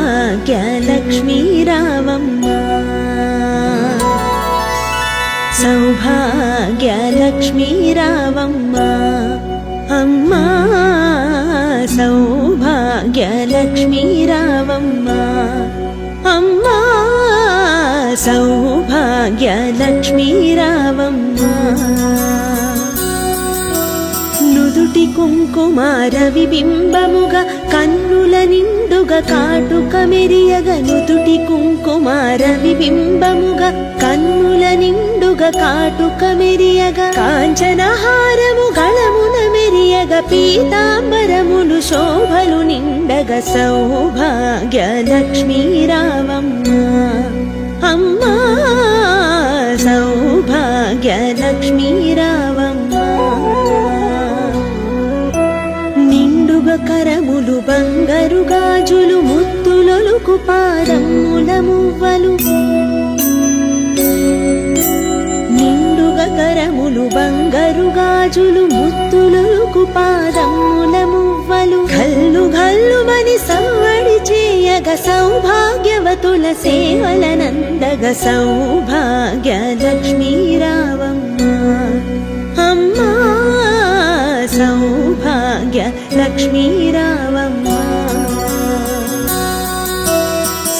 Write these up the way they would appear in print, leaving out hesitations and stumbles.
సౌభాగ్యలక్ష్మీ రావమ్మ సౌభాగ్యలక్ష్మీ రావమ్మ అమ్మా సౌభాగ్యలక్ష్మీ రావమ్మ అమ్మా సౌభాగ్యలక్ష్మీ రావమ్మ నుదుటి కుంకుమార విబింబముగా కన్నుల నిండుగా కాటుక మెరియగ నుదుటి కుంకుమార విబింబముగా కన్నుల నిండుగా కాటుక మెరియగ కాంచనహారము గళమున మెరియగ పీతాంబరములు శోభలు నిండగ సౌభాగ్యలక్ష్మీ రావమ్మ అమ్మా సౌభాగ్యలక్ష్మీ రావమ్మ కరములు బంగారు గాజులు ముత్తులొలుకు పాదముల మువ్వలు నిండుగా కరములు బంగారు గాజులు ముత్తులొలుకు పాదముల మువ్వలు గల్లు గల్లుమని సవ్వడి చేయగ సౌభాగ్యవతుల సేవలనందగ సౌభాగ్యలక్ష్మీ రావమ్మ అమ్మా సౌభాగ్యలక్ష్మీ రావమ్మ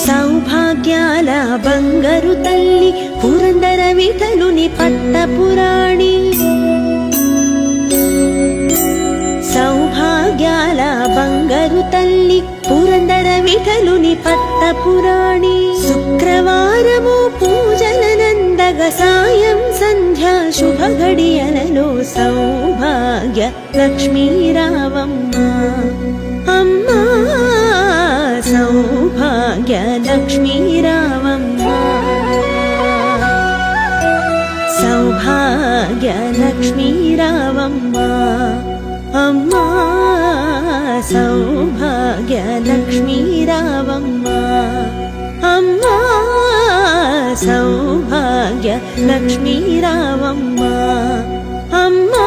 సౌభాగ్యాల బంగారు తల్లి పురందర విఠలుని పట్టపురాణి సౌభాగ్యాల బంగారు తల్లి పురందర విఠలుని పట్టపురాణి శుక్రవారము పూజలనందగ సాయం సంధ్యా శుభ గడియలలో సౌభాగ్య లక్ష్మీ రావమ్మ అమ్మా సౌభాగ్య లక్ష్మీ రావమ్మ సౌభాగ్య లక్ష్మీ రావమ్మ అమ్మా సౌభాగ్య లక్ష్మీ రావమ్మ అమ్మా సౌభాగ్య లక్ష్మీ రావమ్మ అమ్మా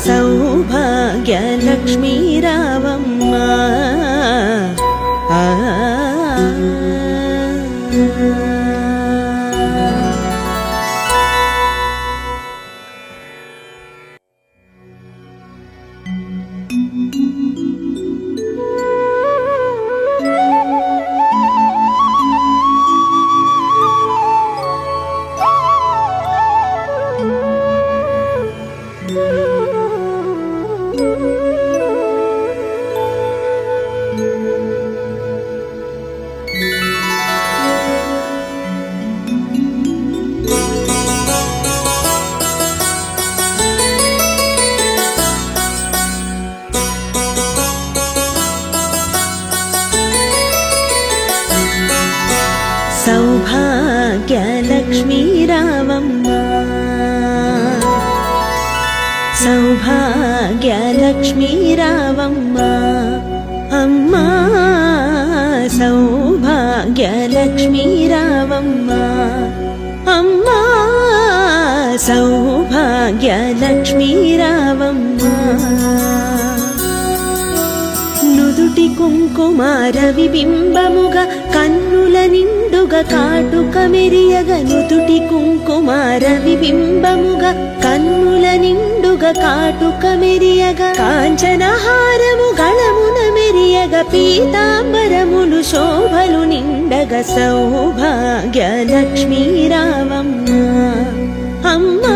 సౌభాగ్య లక్ష్మీ రావమ్మ సౌభాగ్యలక్ష్మీ రావమ్మ సౌభాగ్యలక్ష్మీ రావమ్మ అమ్మా సౌభాగ్యలక్ష్మీ రావమ్మ అమ్మా సౌభాగ్యలక్ష్మీ రావమ్మ నుదుటి కుంకుమార విబింబముగా కన్నుల నిండుగా కాటుక మెరియగ నుదుటి కుంకుమార విబింబముగా కన్నుల నిండుగా కాటుక మెరియగ కాంచనహారము గళమున మెరియగ పీతాంబరములు శోభలు నిండగ సౌభాగ్యలక్ష్మీ రావమ్మ అమ్మా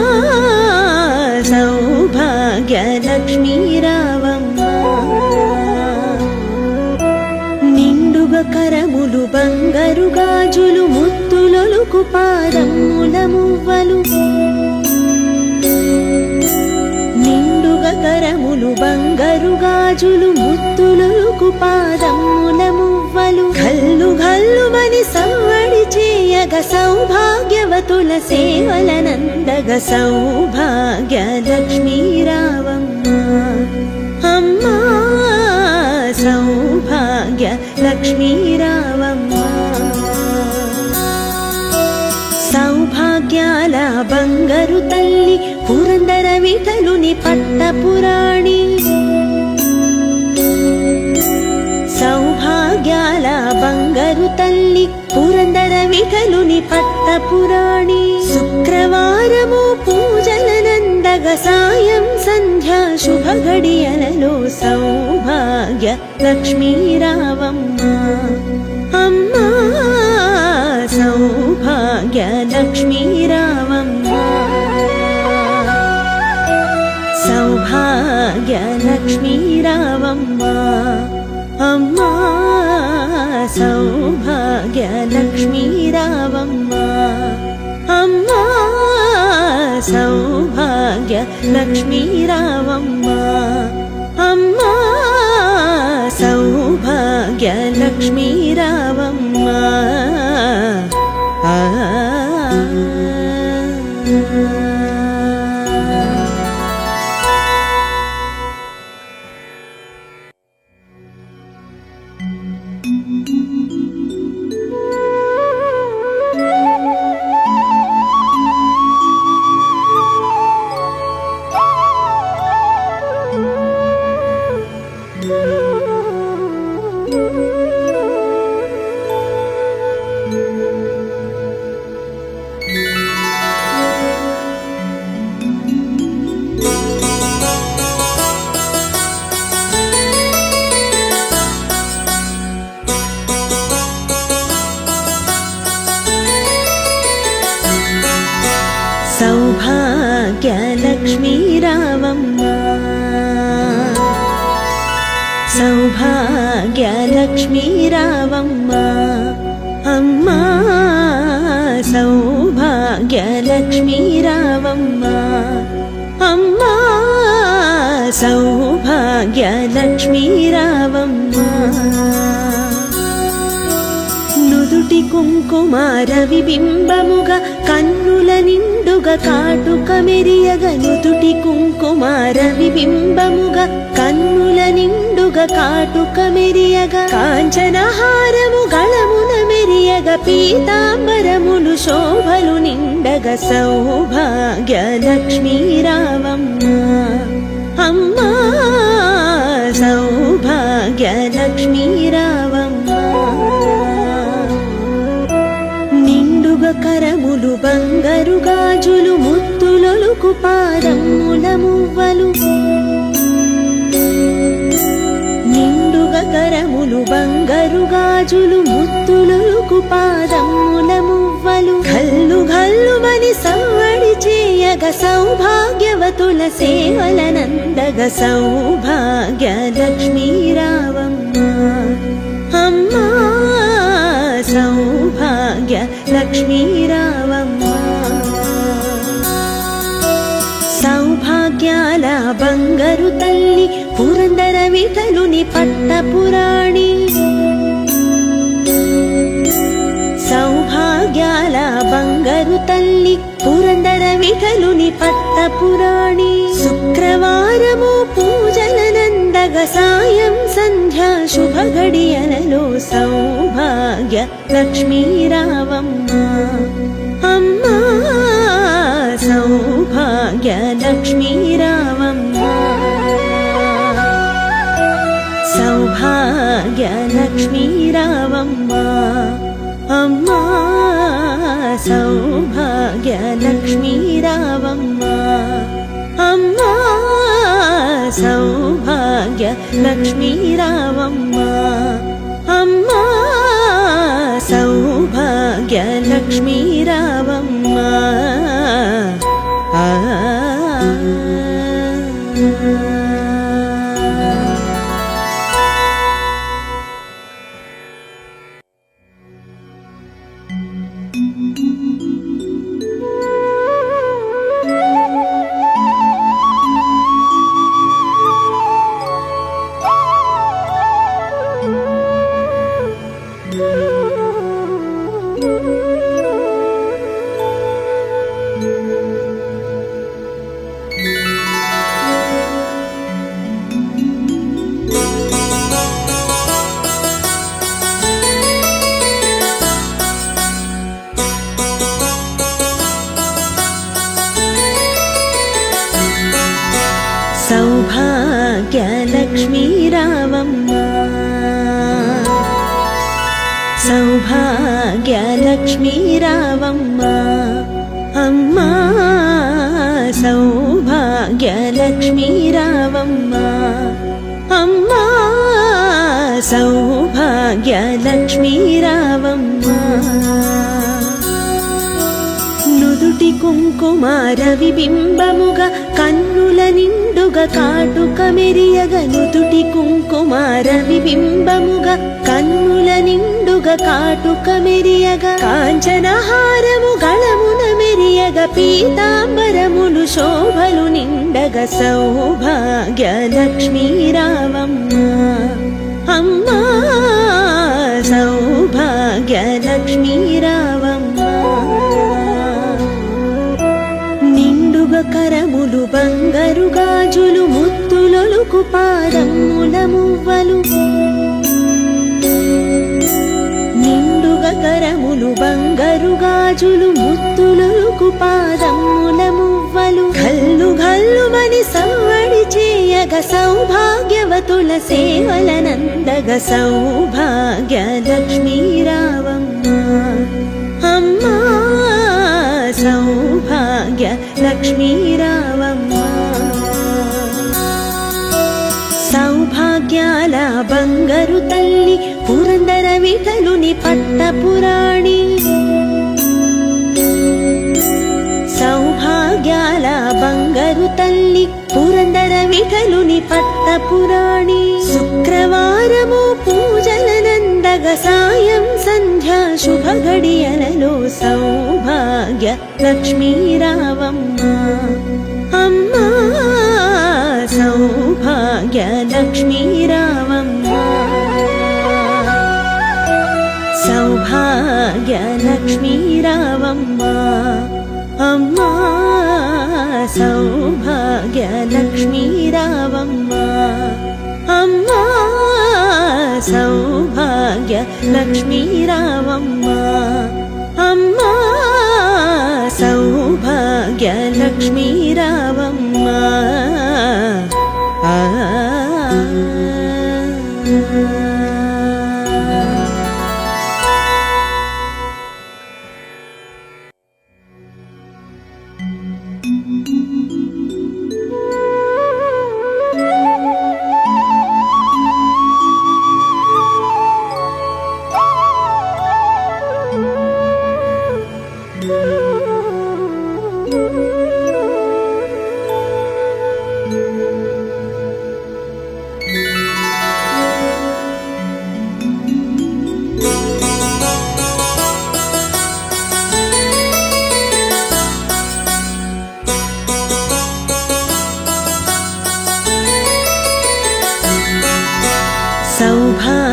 సౌభాగ్యలక్ష్మీ రావమ్మ కరములు బంగారు గాజులు ముత్తులొలుకు పాదముల మువ్వలు పాదముల మువ్వలు ఘల్లు ఘల్లుమని సవ్వడి చేయగ సౌభాగ్యవతుల సేవలనందగ సౌభాగ్య లక్ష్మీ రావమ్మ అమ్మా సౌభాగ్య లక్ష్మీ రావమ్మ సౌభాగ్యాల బంగారు తల్లి పురందర విఠలుని పట్టపురాణి సౌభాగ్యాల బంగారు తల్లి పురందర విఠలుని పట్టపురాణి శుక్రవారము పూజలనందగ సాయం సంధ్యా శుభ గడియలలో సౌభాగ్య లక్ష్మీ రావమ్మ అమ్మా సౌభాగ్య లక్ష్మీ రావమ్మ సౌభాగ్య లక్ష్మీ రావమ్మ అమ్మా సౌభాగ్య లక్ష్మీ రావమ్మ అమ్మా సౌభాగ్య లక్ష్మీ రావమ్మ అమ్మా సౌభాగ్య లక్ష్మీ రావమ్మ సౌభాగ్య లక్ష్మీ రావమ్మ సౌభాగ్య లక్ష్మీ రావమ్మ అమ్మా సౌభాగ్య లక్ష్మీ రావమ్మ అమ్మా సౌభాగ్య లక్ష్మీ రావమ్మ నుదుటి కుంకుమార విబింబముగా కన్నుల నిండుగా కాటుక మెరియగ నుదుటి కుంకుమార విబింబముగా కన్నుల నిండుగా కాటుక మెరియగ కాంచనహారము గళమున మెరియగ పీతాంబరములు శోభలు నిండగ సౌభాగ్య లక్ష్మీ రావమ్మ అమ్మా సౌభాగ్య లక్ష్మీ రావమ్మ కరములు బంగారు గాజులు ముత్తులొలుకు పాదముల మువ్వలు నిండుగా కరములు బంగారు గాజులు ముత్తులొలుకు పాదముల మువ్వలు ఘల్లు ఘల్లుమని సవ్వడి చేయగ సౌభాగ్యవతుల సేవలనందగ సౌభాగ్య లక్ష్మీ రావమ్మ అమ్మా సౌభాగ్య లక్ష్మీ రావమ్మ సౌభాగ్యాల బంగారు తల్లి పురందర విఠలుని పట్టపురాణి సౌభాగ్యాల బంగారు తల్లి పురందర విఠలుని పట్టపురాణి శుక్రవారము పూజలనందగ సాయం సంధ్యా శుభ గడియలలో సౌభాగ్య లక్ష్మీ రావమ్మ అమ్మా సౌభాగ్య లక్ష్మీ రావమ్మ సౌభాగ్య లక్ష్మీ రావమ్మ అమ్మా సౌభాగ్య లక్ష్మీ రావమ్మ అమ్మా సౌభాగ్య లక్ష్మీ రావమ్మ అమ్మా సౌభాగ్య లక్ష్మీ రావమ్మ సౌభాగ్యలక్ష్మీ రావమ్మ సౌభాగ్యలక్ష్మీ రావమ్మ అమ్మా సౌభాగ్యలక్ష్మీ రావమ్మ అమ్మా సౌభాగ్యలక్ష్మీ రావమ్మ నుదుటి కుంకుమార విబింబముగా కన్నుల నిండుగా కాటుక మెరియగ నుదుటి కుంకుమార విబింబముగా కన్నుల నిండుగా కాటుక మెరియగ కాంచనహారము గళమున మెరియగ పీతాంబరములు శోభలు నిండగ సౌభాగ్యలక్ష్మీ రావమ్మ అమ్మా సౌభాగ్యలక్ష్మీ రావమ్మ నిండుగా కరములు బంగారు గాజులు ముత్తులొలుకు పాదముల మువ్వలు నిండుగా కరములు బంగారు గాజులు ముత్తులొలుకు పాదముల మువ్వలు గల్లు గల్లుమని సవ్వడి చేయగ సౌభాగ్యవతుల సేవలనందగ సౌభాగ్యలక్ష్మీ రావమ్మ అమ్మా సౌభాగ్యలక్ష్మీ రావమ్మ సౌభాగ్యాల బంగారు తల్లి పురందర విఠలుని పట్టపురాణి సౌభాగ్యాల బంగారు తల్లి పురందర విఠలుని పట్టపురాణి శుక్రవారము పూజలనందగ సాయం సంధ్యా శుభ గడియలలో సౌభాగ్య లక్ష్మీ రావమ్మ అమ్మా సౌభాగ్య లక్ష్మీ రావమ్మ సౌభాగ్య లక్ష్మీ రావమ్మ అమ్మా సౌభాగ్య లక్ష్మీ రావమ్మ అమ్మా సౌభాగ్య లక్ష్మీ రావమ్మ అమ్మా సౌభాగ్య లక్ష్మీ రావమ్మ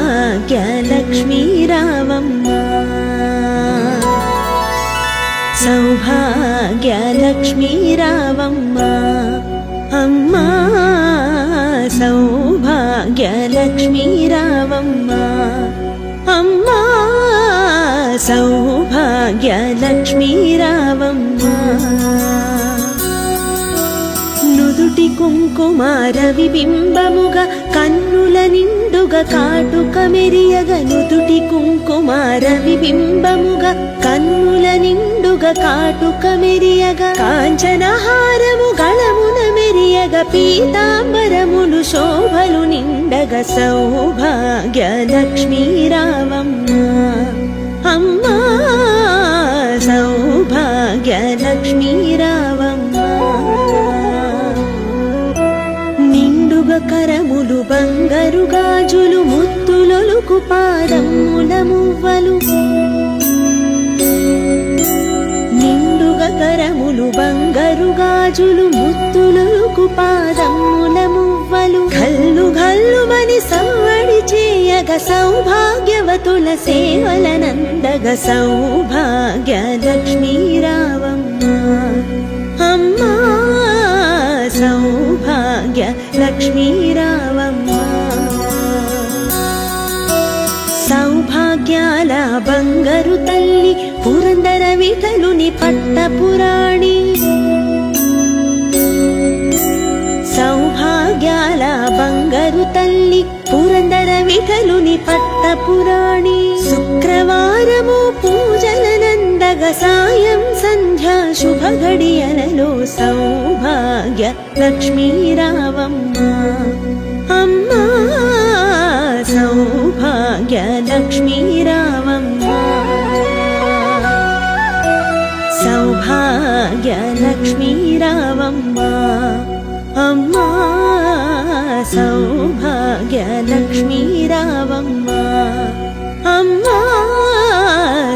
సౌభాగ్యలక్ష్మీ రావమ్మ సౌభాగ్యలక్ష్మీ రావమ్మ అమ్మా సౌభాగ్యలక్ష్మీ రావమ్మ అమ్మా సౌభాగ్యలక్ష్మీ రావమ్మ నుదుటి కుంకుమార విబింబముగా కన్నుల నిండుగా కాటుక మెరియగ నుదుటి కుంకుమార విబింబముగా కన్నుల నిండుగా కాటుక మెరియగ కాంచనహారము గళమున మెరియగ పీతాంబరములు శోభలు నిండగ సౌభాగ్యలక్ష్మీ రావమ్మ అమ్మా సౌభాగ్యలక్ష్మీ రావమ్మ నిండుగా కరములు బంగారు గాజులు ముత్తులొలుకు పాదముల మువ్వలు నిండుగా కరములు బంగారు గాజులు ముత్తులొలుకు పాదముల మువ్వలు గల్లు గల్లుమని సవ్వడి చేయగ సౌభాగ్యవతుల సేవలనందగ సౌభాగ్యలక్ష్మీ రావమ్మ అమ్మా సౌభాగ్యలక్ష్మీ రావమ్మ సౌభాగ్యాల బంగారు తల్లి పురందర విఠలుని పట్టపురాణి సౌభాగ్యాల విఠలుని పట్టపురాణి శుక్రవారము పూజలనందగ సాయం సంధ్యా శుభ గడియలలో సౌభాగ్య లక్ష్మీ రావమ్మ అమ్మా సౌభాగ్య లక్ష్మీ రావమ్మ సౌభాగ్య లక్ష్మీ రావమ్మ అమ్మా సౌభాగ్య లక్ష్మీ రావమ్మ అమ్మా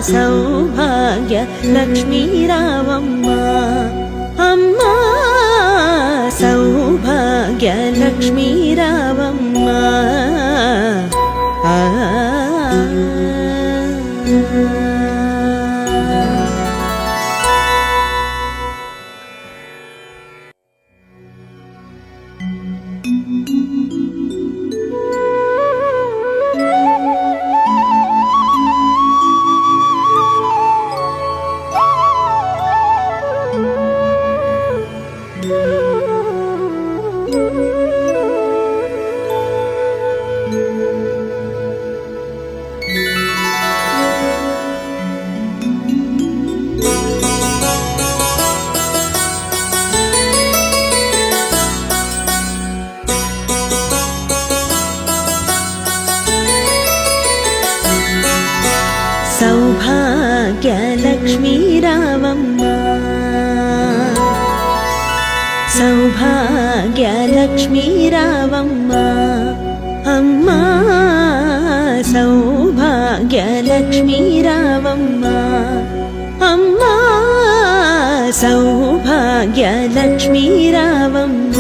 సౌభాగ్య లక్ష్మీ రావమ్మ అమ్మా సౌభాగ్య లక్ష్మీ రావమ్మ సౌభాగ్య లక్ష్మీ రావమ్మ సౌభాగ్య లక్ష్మీ రావమ్మ అమ్మా సౌభాగ్య లక్ష్మీ రావమ్మ అమ్మా సౌభాగ్య లక్ష్మీ రావమ్మ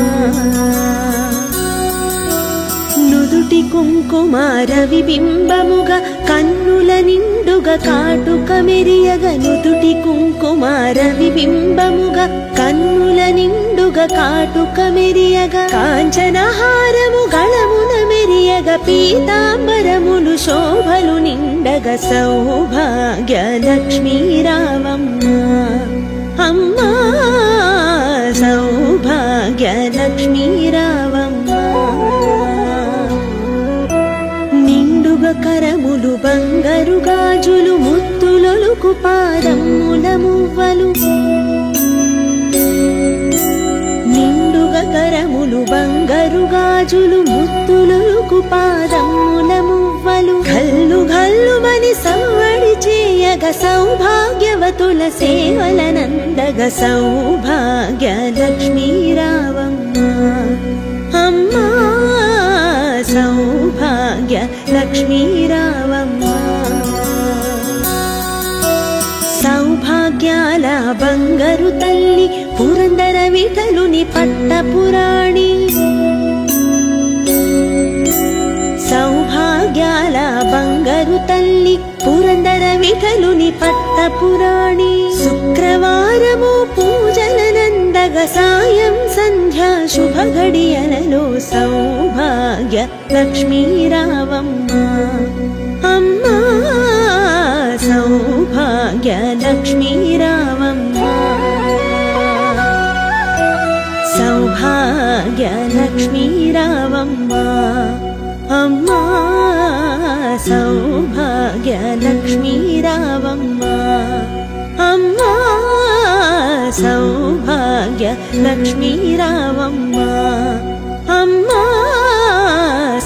నుదుటి కుంకుమార విబింబముగా కన్నుల నిండుగా కాటుక మెరియగ నుదుటి కుంకుమార విబింబముగా కన్నుల నిండుగా కాటుక మెరియగ కాంచనహారము గళమున మెరియగ పీతాంబరములు శోభలు నిండగ సౌభాగ్య లక్ష్మీ రావమ్మ అమ్మా సౌభాగ్య లక్ష్మీ రావమ్మ కరములు బంగారు గాజులు ముత్తులొలుకు పాదముల మువ్వలు నిండుగా కరములు బంగారు గాజులు ముత్తులొలుకు పాదముల మువ్వలు గల్లు గల్లుమని సవ్వడి చేయగ సౌభాగ్యవతుల సేవలనందగ సౌభాగ్య లక్ష్మీ రావమ్మ అమ్మా సౌభాగ్య లక్ష్మీ రావమ్మ సౌభాగ్యాల బంగారు తల్లి పురందర విఠలుని పట్టపురాణి సౌభాగ్యాల బంగారు తల్లి పురందర విఠలుని పట్టపురాణి శుక్రవారము పూజలనందగ సాయం సంధ్యా శుభ గడియలలో సౌభాగ్య లక్ష్మీ రావమ్మ అమ్మా సౌభాగ్య లక్ష్మీ రావమ్మ సౌభాగ్య లక్ష్మీ రావమ్మ అమ్మా సౌభాగ్య లక్ష్మీ రావమ్మ అమ్మా సౌభాగ్య లక్ష్మీ రావమ్మ అమ్మా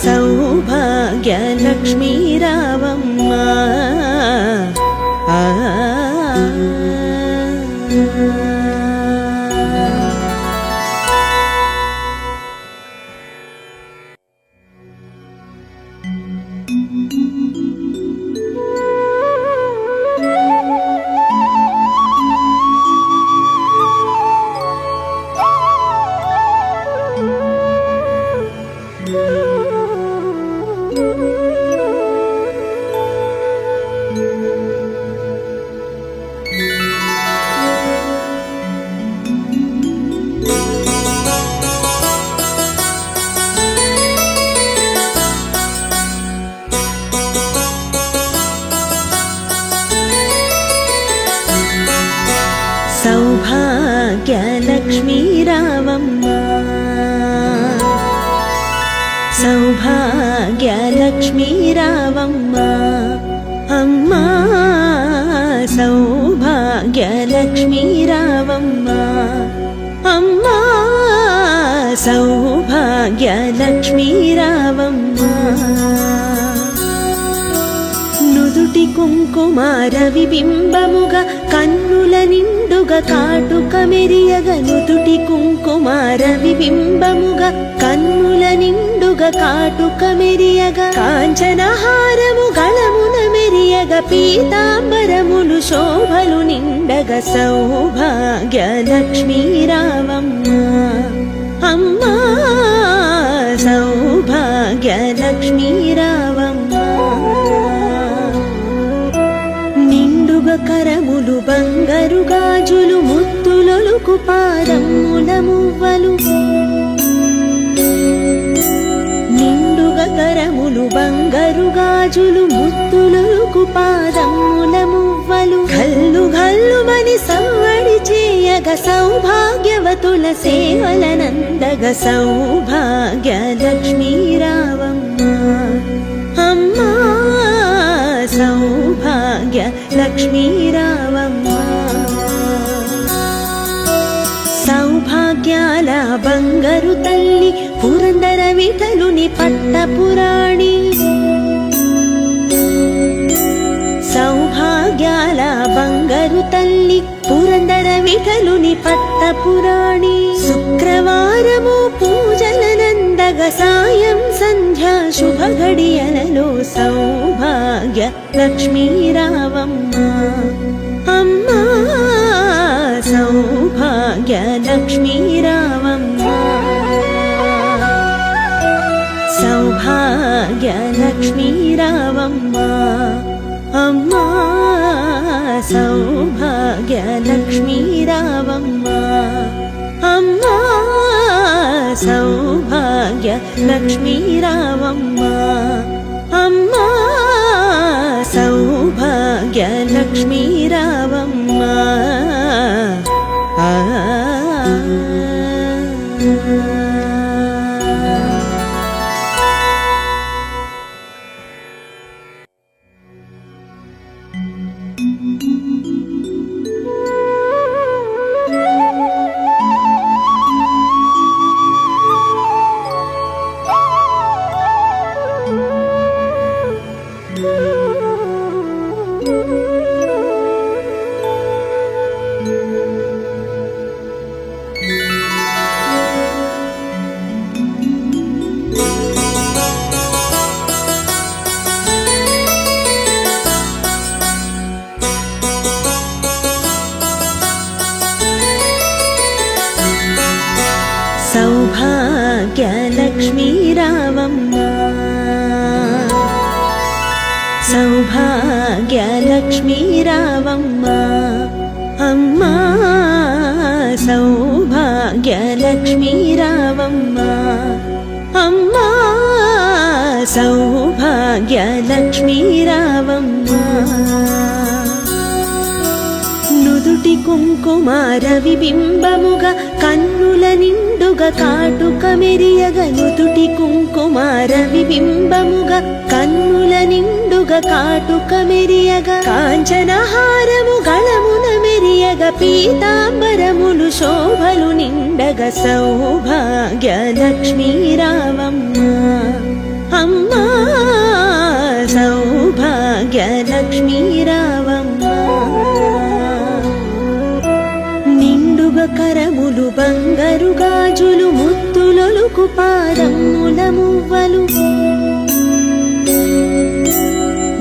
సౌభాగ్య లక్ష్మీ రావమ్మ సౌభాగ్య లక్ష్మీ రావమ్మ సౌభాగ్యలక్ష్మీ రావమ్మ అమ్మా సౌభాగ్యలక్ష్మీ రావమ్మ అమ్మా సౌభాగ్యలక్ష్మీ రావమ్మ నుదుటి కుంకుమార విబింబముగా కన్నుల నిండుగా కాటుక మెరియగ నుదుటి కుంకుమార విబింబముగా కన్నుల నిండుగా కాటుక మెరియగ కాంచనహారము గళమున మెరియగ పీతాంబరములు శోభలు నిండగ సౌభాగ్యలక్ష్మీ రావమ్మ అమ్మా సౌభాగ్యలక్ష్మీ రావమ్మ నిండుగా కరములు బంగారు గాజులు ముత్తులొలుకు పాదముల మువ్వలు నిండుగా కరములు బంగారు గాజులు ముత్తులొలుకు పాదముల మువ్వలు గల్లు గల్లుమని సవ్వడి చేయగ సౌభాగ్యవతుల సేవలనందగ సౌభాగ్యలక్ష్మీ రావమ్మ అమ్మా సౌభాగ్యలక్ష్మీ రావమ్మ సౌభాగ్యాల బంగారు తల్లి పురందర విఠలుని పట్టపురాణి సౌభాగ్యాల బంగారు తల్లి పురందర విఠలుని పట్టపురాణి శుక్రవారము పూజలనందగ సాయం సంధ్యా శుభ గడియలలో సౌభాగ్యలక్ష్మీ రావమ్మ అమ్మా సౌభాగ్యలక్ష్మీ రావమ్మ సౌభాగ్యలక్ష్మీ రావమ్మ అమ్మా సౌభాగ్యలక్ష్మీ రావమ్మ అమ్మా సౌభాగ్యలక్ష్మీ రావమ్మ అమ్మా సౌభాగ్యలక్ష్మీ రావమ్మ సౌభాగ్యలక్ష్మీ రావమ్మ సౌభాగ్యలక్ష్మీ రావమ్మ అమ్మా సౌభాగ్యలక్ష్మీ రావమ్మ అమ్మా సౌభాగ్యలక్ష్మీ రావమ్మ నుదుటి కుంకుమార విబింబముగా కన్నుల నిండుగా కాటుక మెరియగ నుదుటి కుంకుమార విబింబముగా కన్నుల నిండుగా కాటుక మెరియగ కాంచనహారము గళమున మెరియగ పీతాంబరములు శోభలు నిండగ సౌభాగ్యలక్ష్మీ రావమ్మ అమ్మా సౌభాగ్యలక్ష్మీ రావమ్మ నిండుగా కరములు బంగారు గాజులు ముత్తులొలుకు పాదముల మువ్వలు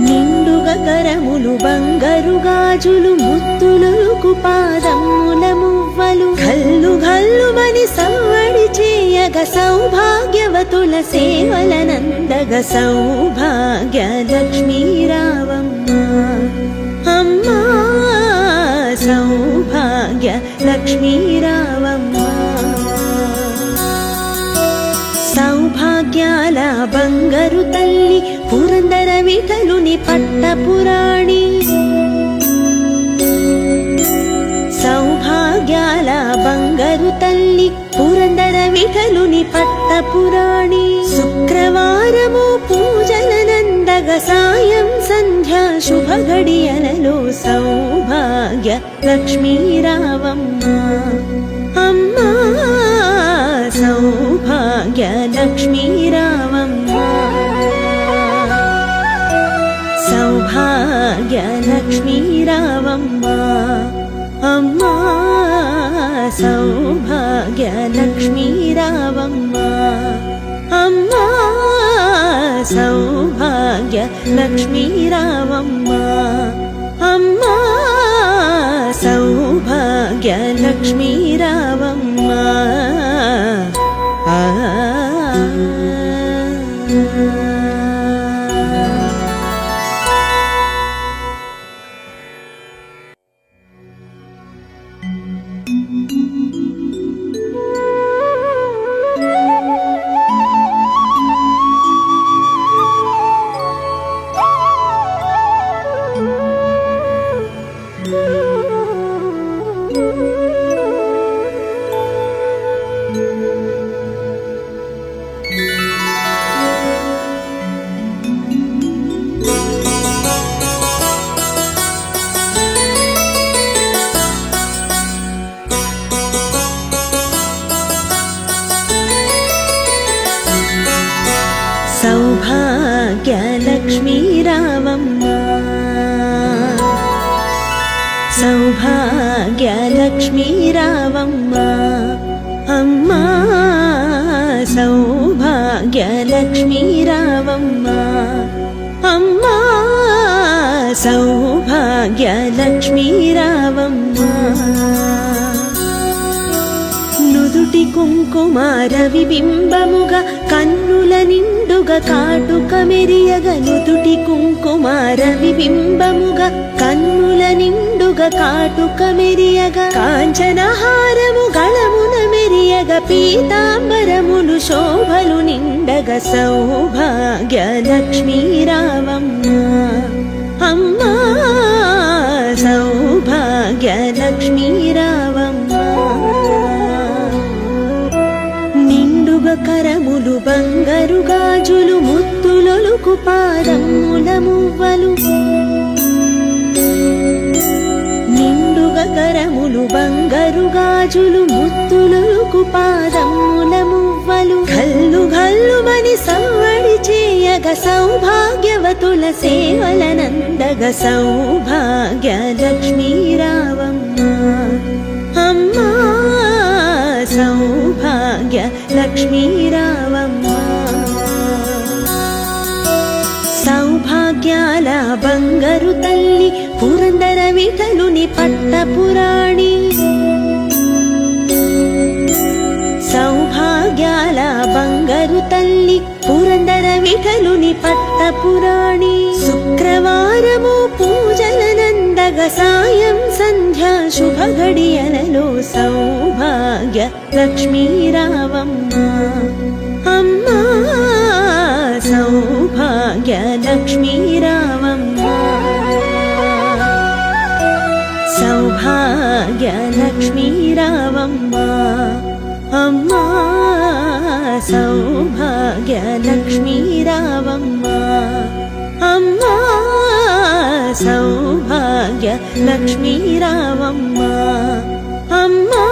నిండుగా కరములు బంగారు గాజులు ముత్తులొలుకు పాదముల మువ్వలు గల్లు గల్లుమని సవ్వడి చేయగ సౌభాగ్యవతుల సేవలనందగ సౌభాగ్యలక్ష్మీ రావమ్మ అమ్మా సౌభాగ్యలక్ష్మీ రావమ్మ సౌభాగ్యాల బంగారు తల్లి పురందర విఠలుని పట్టపురాణి సౌభాగ్యాల బంగారు తల్లి పురందర విఠలుని పట్టపురాణి శుక్రవారము పూజలనందగ సాయం సంధ్యా శుభ గడియలలో సౌభాగ్య లక్ష్మీ రావమ్మ అమ్మా సౌభాగ్య లక్ష్మీ రావమ్మ సౌభాగ్య లక్ష్మీ రావమ్మ అమ్మా సౌభాగ్య లక్ష్మీ రావమ్మ అమ్మా సౌభాగ్య లక్ష్మీ రావమ్మ అమ్మా సౌభాగ్య లక్ష్మీ రావమ్మ సౌభాగ్య లక్ష్మీ రావమ్మ సౌభాగ్య లక్ష్మీ రావమ్మ అమ్మా సౌభాగ్య లక్ష్మీ రావమ్మ అమ్మా సౌభాగ్య లక్ష్మీ రావమ్మ నుదుటి కుంకుమార విబింబముగా కన్నుల నిండుగా కాటుక మెరియగ నుదుటి కుంకుమార విబింబముగా కన్నుల నిండుగా కాటుక మెరియగ కాంచనహారము గళమున మెరియగ పీతాంబరములు శోభలు నిండగ సౌభాగ్య లక్ష్మీ రావమ్మ అమ్మా సౌభాగ్య లక్ష్మీ రావమ్మ కరములు బంగారు గాజులు ముత్తులొలుకు పాదముల మువ్వలు నిండుగా కరములు బంగారు గాజులు ముత్తులొలుకు పాదముల మువ్వలు గల్లు గల్లుమని సవ్వడి చేయగ సౌభాగ్యవతుల సేవలనందగ సౌభాగ్య లక్ష్మీ రావమ్మ అమ్మా సౌభాగ్య లక్ష్మీ రావమ్మ సౌభాగ్యాల బంగారు తల్లి పురందర విఠలుని పట్టపురాణి సౌభాగ్యాల బంగారు తల్లి పురందర విఠలుని పట్టపురాణి శుక్రవారము పూజలనందగ సాయం సంధ్యా శుభ గడియలలో సౌభాగ్య లక్ష్మీ రావమ్మ అమ్మా సౌభాగ్య లక్ష్మీ రావమ్మ సౌభాగ్య లక్ష్మీ రావమ్మ అమ్మా సౌభాగ్య లక్ష్మీ రావమ్మ అమ్మా సౌభాగ్య లక్ష్మీ రావమ్మ అమ్మా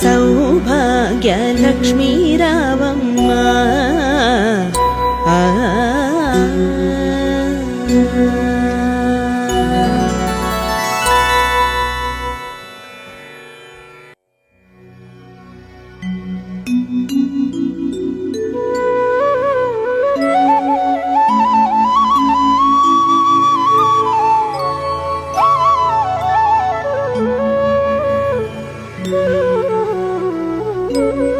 సౌభాగ్య లక్ష్మీ రావమ్మ Thank you.